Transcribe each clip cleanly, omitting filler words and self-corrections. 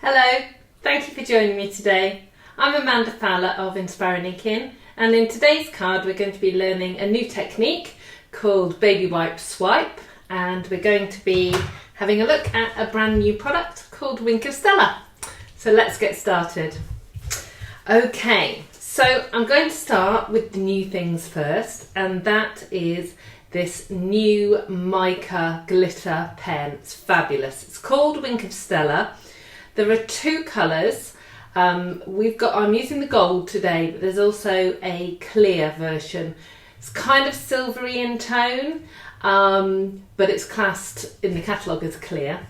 Hello, thank you for joining me today. I'm Amanda Fowler of Inspiring Inkin, and in today's card we're going to be learning a new technique called Baby Wipe Swipe, and we're going to be having a look at a brand new product called Wink of Stella. So let's get started. Okay, so I'm going to start with the new things first, and that is this new mica glitter pen. It's fabulous. It's called Wink of Stella. There are two colours. I'm using the gold today, but there's also a clear version. It's kind of silvery in tone, but it's classed in the catalogue as clear.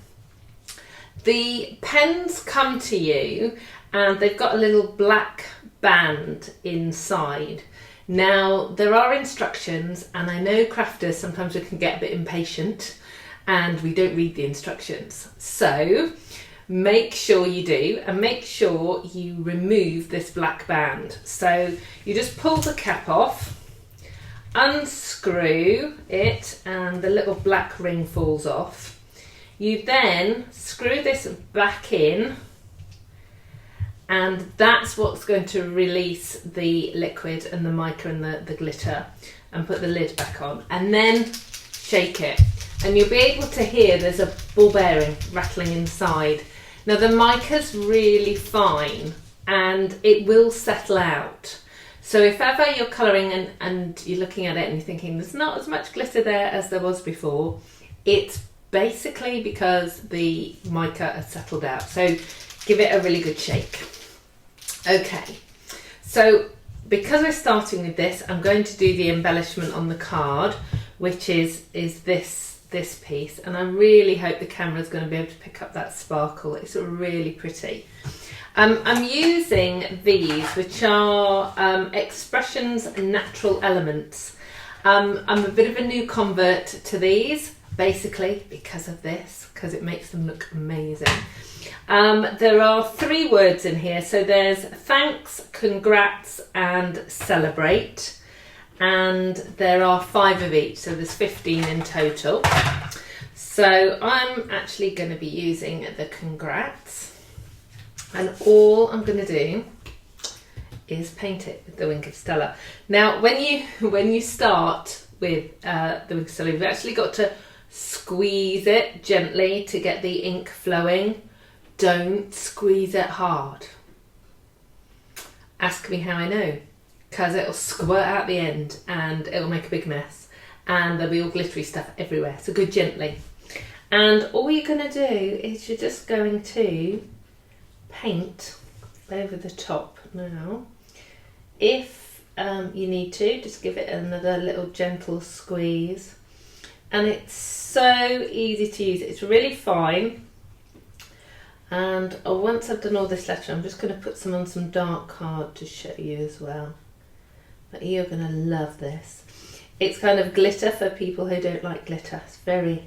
The pens come to you and they've got a little black band inside. Now, there are instructions, and I know crafters, sometimes we can get a bit impatient and we don't read the instructions. So make sure you do, and make sure you remove this black band. So you just pull the cap off, unscrew it, and the little black ring falls off. You then screw this back in, and that's what's going to release the liquid and the mica and the glitter, and put the lid back on, and then shake it. And you'll be able to hear there's a ball bearing rattling inside. Now the mica's really fine and it will settle out. So if ever you're colouring and you're looking at it and you're thinking there's not as much glitter there as there was before, it's basically because the mica has settled out. So give it a really good shake. Okay, so because we're starting with this, I'm going to do the embellishment on the card, which is this piece, and I really hope the camera's going to be able to pick up that sparkle. It's really pretty. I'm using these, which are Expressions Natural Elements. I'm a bit of a new convert to these, basically because of this, because it makes them look amazing. There are 3 words in here, so there's thanks, congrats and celebrate. And there are 5 of each, so there's 15 in total. So I'm actually going to be using the congrats, and all I'm going to do is paint it with the Wink of Stella. Now when you start with the Wink of Stella, you've actually got to squeeze it gently to get the ink flowing. Don't squeeze it hard. Ask me how I know. Because it'll squirt out the end and it'll make a big mess, and there'll be all glittery stuff everywhere. So go gently, and all you're going to do is you're just going to paint over the top. Now if you need to, just give it another little gentle squeeze, and it's so easy to use. It's really fine. And once I've done all this letter, I'm just going to put some on some dark card to show you as well. But you're going to love this. It's kind of glitter for people who don't like glitter. It's very,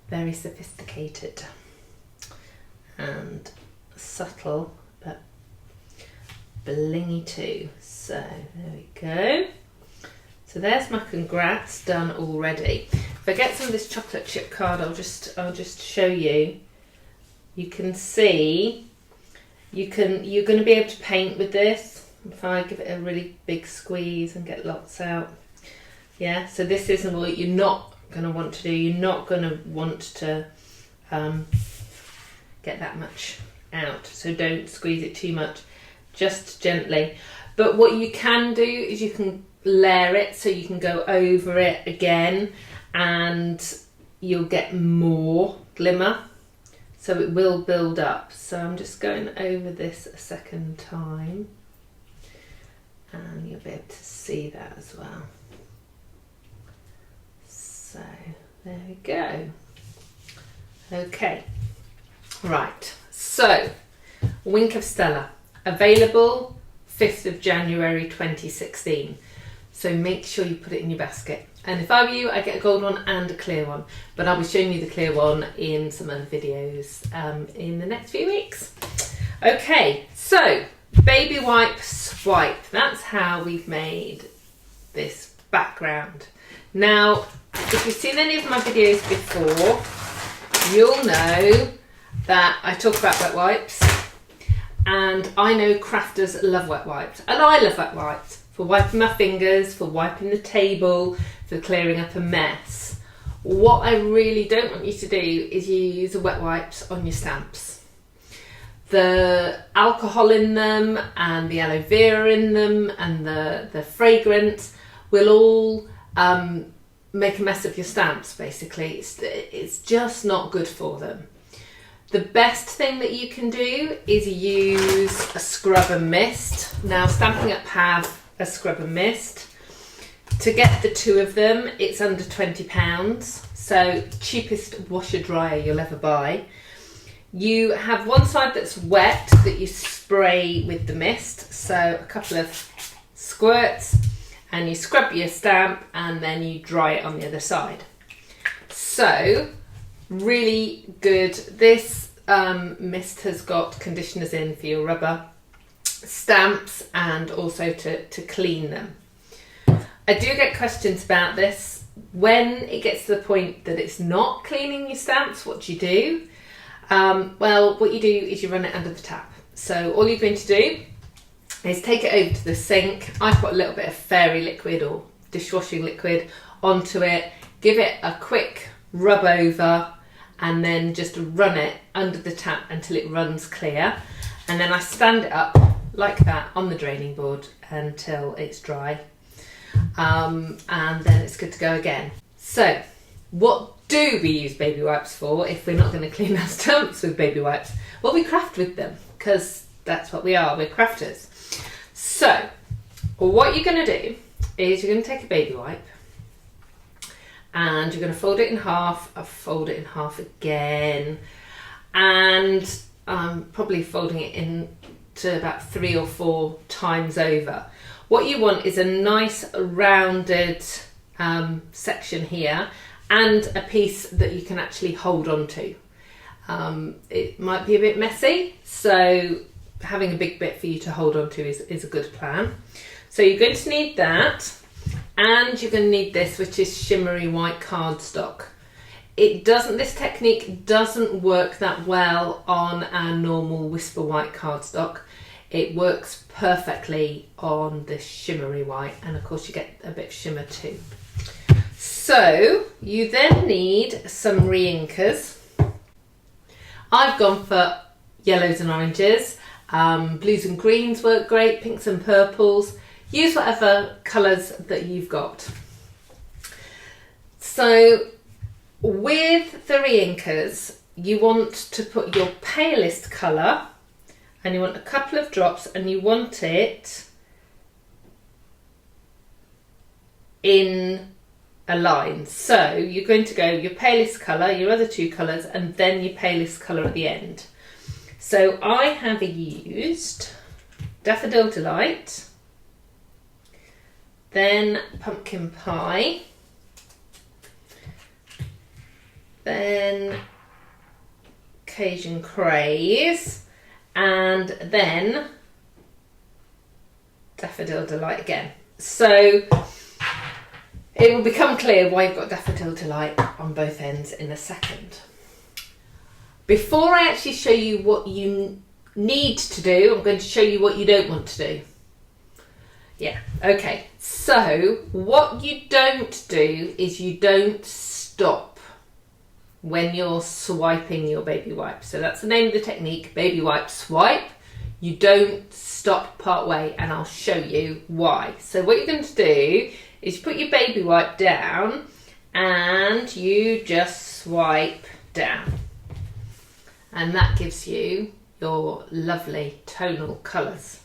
very sophisticated and subtle, but blingy too. So there we go. So there's my congrats done already. If I get some of this chocolate chip card, I'll just show you. You can see you're going to be able to paint with this. If I give it a really big squeeze and get lots out. Yeah, so this isn't what you're not going to want to do. You're not going to want to get that much out. So don't squeeze it too much, just gently. But what you can do is you can layer it, so you can go over it again and you'll get more glimmer. So it will build up. So I'm just going over this a second time, and you'll be able to see that as well. So there we go. Okay, right, so Wink of Stella, available 5th of January 2016. So make sure you put it in your basket. And if I were you, I'd get a gold one and a clear one, but I'll be showing you the clear one in some other videos in the next few weeks. Okay, so Baby Wipe Swipe, that's how we've made this background. Now, if you've seen any of my videos before, you'll know that I talk about wet wipes, and I know crafters love wet wipes, and I love wet wipes for wiping my fingers, for wiping the table, for clearing up a mess. What I really don't want you to do is use the wet wipes on your stamps. The alcohol in them and the aloe vera in them and the fragrance will all make a mess of your stamps, basically. It's just not good for them. The best thing that you can do is use a scrub and mist. Now, Stampin' Up have a scrub and mist. To get the two of them, it's under £20, so cheapest washer dryer you'll ever buy. You have one side that's wet that you spray with the mist, so a couple of squirts, and you scrub your stamp and then you dry it on the other side. So, really good. This mist has got conditioners in for your rubber stamps and also to clean them. I do get questions about this. When it gets to the point that it's not cleaning your stamps, what do you do? Well, what you do is you run it under the tap. So all you're going to do is take it over to the sink. I put a little bit of fairy liquid or dishwashing liquid onto it, give it a quick rub over, and then just run it under the tap until it runs clear. And then I stand it up like that on the draining board until it's dry. And then it's good to go again. So, what do we use baby wipes for if we're not going to clean our stamps with baby wipes? Well, we craft with them, because that's what we are, we're crafters. So, what you're going to do is you're going to take a baby wipe and you're going to fold it in half, fold it in half again, and probably folding it into about 3 or 4 times over. What you want is a nice rounded section here and a piece that you can actually hold on to. It might be a bit messy, so having a big bit for you to hold on to is a good plan. So you're going to need that, and you're going to need this, which is shimmery white cardstock. This technique doesn't work that well on our normal Whisper white cardstock. It works perfectly on this shimmery white, and of course you get a bit of shimmer too. So you then need some re-inkers. I've gone for yellows and oranges. Blues and greens work great, pinks and purples. Use whatever colours that you've got. So with the re-inkers, you want to put your palest colour, and you want a couple of drops, and you want it in a line. So you're going to go your palest colour, your other 2 colours, and then your palest colour at the end. So I have used Daffodil Delight, then Pumpkin Pie, then Cajun Craze, and then Daffodil Delight again. So it will become clear why you've got Daffodil Delight on both ends in a second. Before I actually show you what you need to do, I'm going to show you what you don't want to do. Yeah, okay. So what you don't do is you don't stop when you're swiping your baby wipe. So that's the name of the technique, baby wipe swipe. You don't stop part way, and I'll show you why. So what you're going to do is you put your baby wipe down and you just swipe down. And that gives you your lovely tonal colours.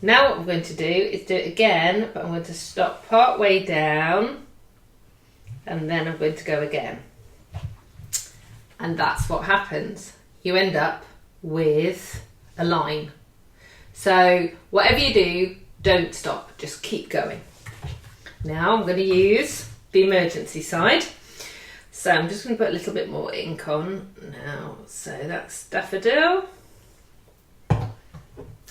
Now what I'm going to do is do it again, but I'm going to stop part way down and then I'm going to go again. And that's what happens. You end up with a line. So whatever you do, don't stop, just keep going. Now I'm going to use the emergency side. So I'm just going to put a little bit more ink on now. So that's Daffodil,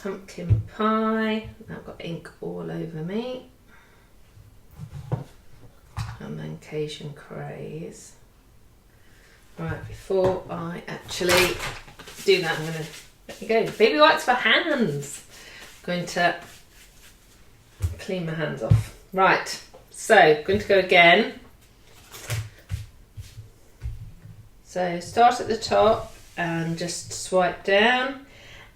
Pumpkin Pie, now I've got ink all over me, and then Cajun Craze, Right, before I actually do that, I'm going to let you go. Baby wipes for hands. I'm going to clean my hands off. Right, so I'm going to go again. So start at the top and just swipe down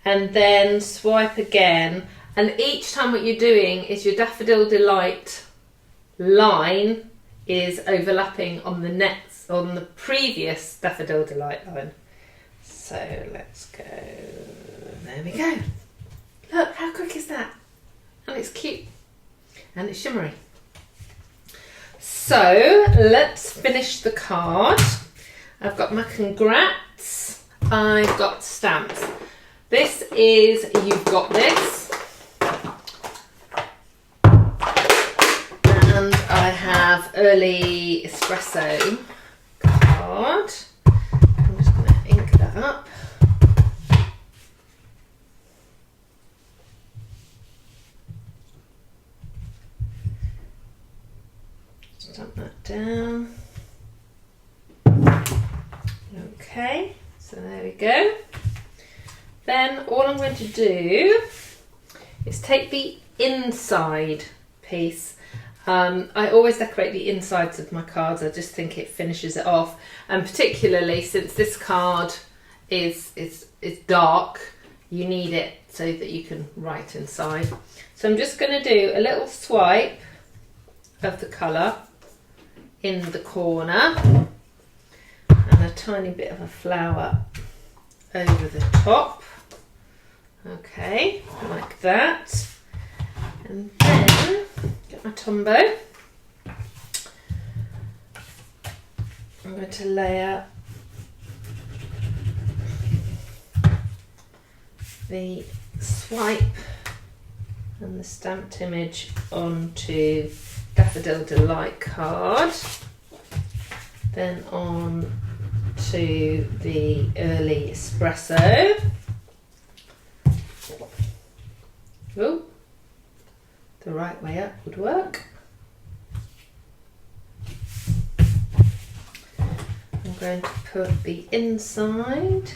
and then swipe again. And each time what you're doing is your Daffodil Delight line is overlapping on the previous Daffodil Delight line. So let's go. There we go. Look, how quick is that? And it's cute. And it's shimmery. So let's finish the card. I've got my congrats. I've got stamps. This is You've Got This. And I have Early Espresso card. I'm just going to ink that up. Stamp that down. Okay, so there we go. Then all I'm going to do is take the inside piece. I always decorate the insides of my cards. I just think it finishes it off, and particularly since this card is dark, you need it so that you can write inside. So I'm just going to do a little swipe of the colour in the corner and a tiny bit of a flower over the top. Okay, like that. And then get my Tombow. I'm going to layer the swipe and the stamped image onto Daffodil Delight card, then on to the Early Espresso. Oh, the right way up would work. I'm going to put the inside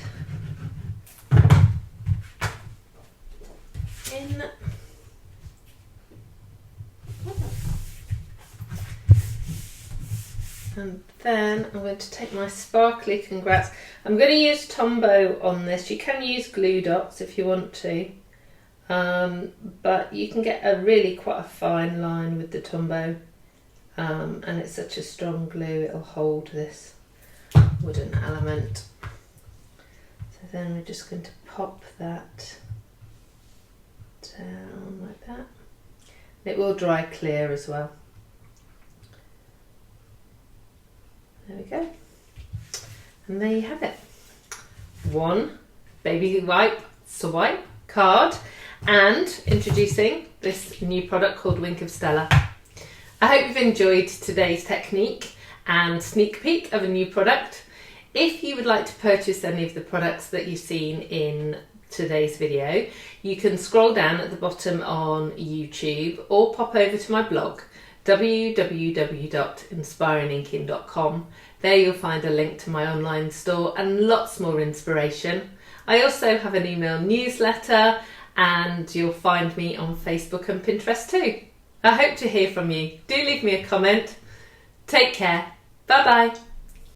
in. And then I'm going to take my sparkly congrats. I'm going to use Tombow on this. You can use glue dots if you want to. But you can get quite a fine line with the Tombow. And it's such a strong glue, it'll hold this wooden element. So then we're just going to pop that down like that. It will dry clear as well. There we go. And there you have it. One baby wipe swipe card, and introducing this new product called Wink of Stella. I hope you've enjoyed today's technique and sneak peek of a new product. If you would like to purchase any of the products that you've seen in today's video, you can scroll down at the bottom on YouTube or pop over to my blog www.inspiringinkin.com. There you'll find a link to my online store and lots more inspiration. I also have an email newsletter, and you'll find me on Facebook and Pinterest too. I hope to hear from you. Do leave me a comment. Take care. Bye bye.